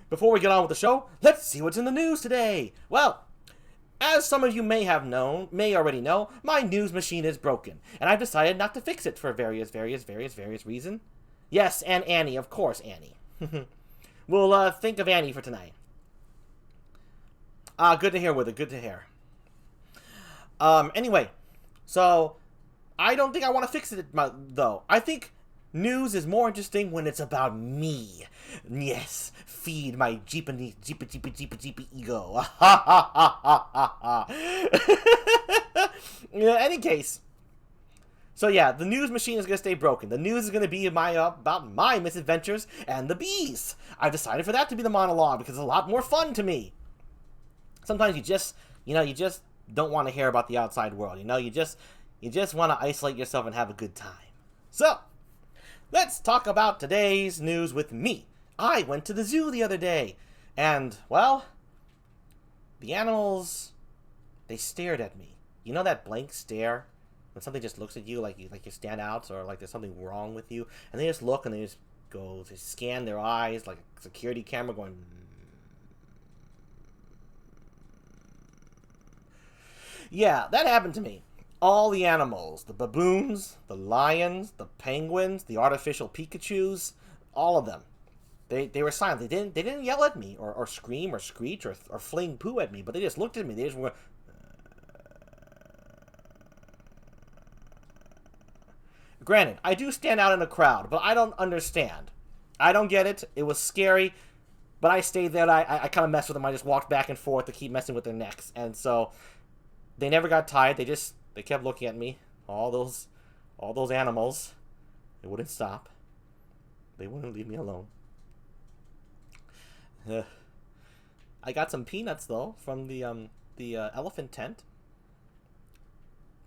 before we get on with the show, let's see what's in the news today. Well, as some of you may already know, my news machine is broken, and I've decided not to fix it for various reasons. Yes, and Annie, of course, Annie. We'll think of Annie for tonight. Good to hear, Wither, good to hear. Anyway, so I don't think I want to fix it, though. I think news is more interesting when it's about me. Yes, feed my jeepy ego. In any case, so yeah, the news machine is going to stay broken. The news is going to be about my misadventures and the bees. I've decided for that to be the monologue because it's a lot more fun to me. Sometimes you just don't want to hear about the outside world. You just want to isolate yourself and have a good time. So, let's talk about today's news with me. I went to the zoo the other day, and, well, the animals, they stared at me. You know that blank stare? When something just looks at you like you stand out, or like there's something wrong with you, and they just look and they scan their eyes like a security camera going... Yeah, that happened to me. All the animals, the baboons, the lions, the penguins, the artificial Pikachus, all of them. They were silent. They didn't yell at me or scream or screech or fling poo at me, but they just looked at me. They just were... Granted, I do stand out in a crowd, but I don't understand. I don't get it. It was scary, but I stayed there. I kind of messed with them. I just walked back and forth to keep messing with their necks, and so they never got tired. They kept looking at me. All those animals. They wouldn't stop. They wouldn't leave me alone. I got some peanuts though from the elephant tent,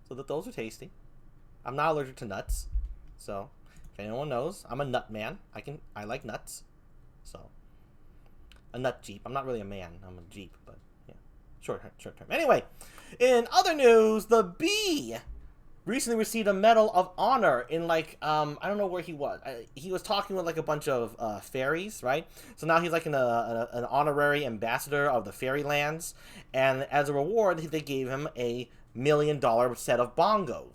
so that those are tasty. I'm not allergic to nuts, so if anyone knows, I'm a nut man. I like nuts, so a nut Jeep. I'm not really a man. I'm a Jeep, but yeah, short term. Anyway, in other news, the bee recently received a Medal of Honor in I don't know where he was. He was talking with a bunch of fairies, right? So now he's like an honorary ambassador of the fairylands, and as a reward, they gave him a $1 million set of bongo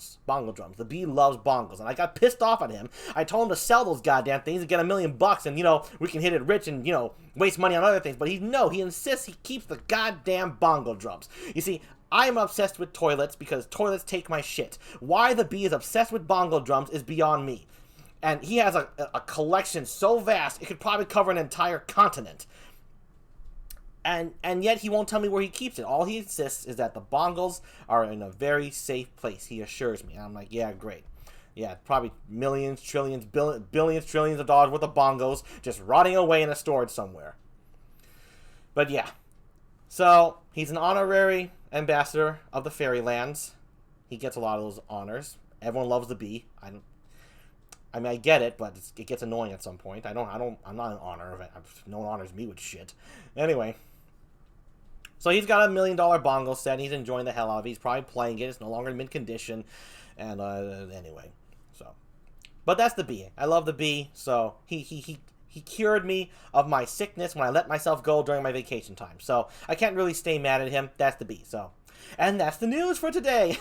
drums. The bee loves bongos, and I got pissed off at him. I told him to sell those goddamn things and get $1 million, and we can hit it rich and waste money on other things. But he insists he keeps the goddamn bongo drums. You see, I am obsessed with toilets because toilets take my shit. Why the bee is obsessed with bongo drums is beyond me. And he has a collection so vast it could probably cover an entire continent. And yet he won't tell me where he keeps it. All he insists is that the bongos are in a very safe place, he assures me. And I'm like, yeah, great. Yeah, probably millions, trillions, billions, trillions of dollars worth of bongos just rotting away in a storage somewhere. But yeah. So, he's an honorary ambassador of the fairylands. He gets a lot of those honors. Everyone loves the bee. I get it, but it gets annoying at some point. I'm not an honor of it. No one honors me with shit. Anyway. So he's got a $1 million bongo set, and he's enjoying the hell out of it. He's probably playing it. It's no longer in mint condition. And, anyway. So. But that's the bee. I love the bee. So, he cured me of my sickness when I let myself go during my vacation time. So, I can't really stay mad at him. That's the bee. So. And that's the news for today.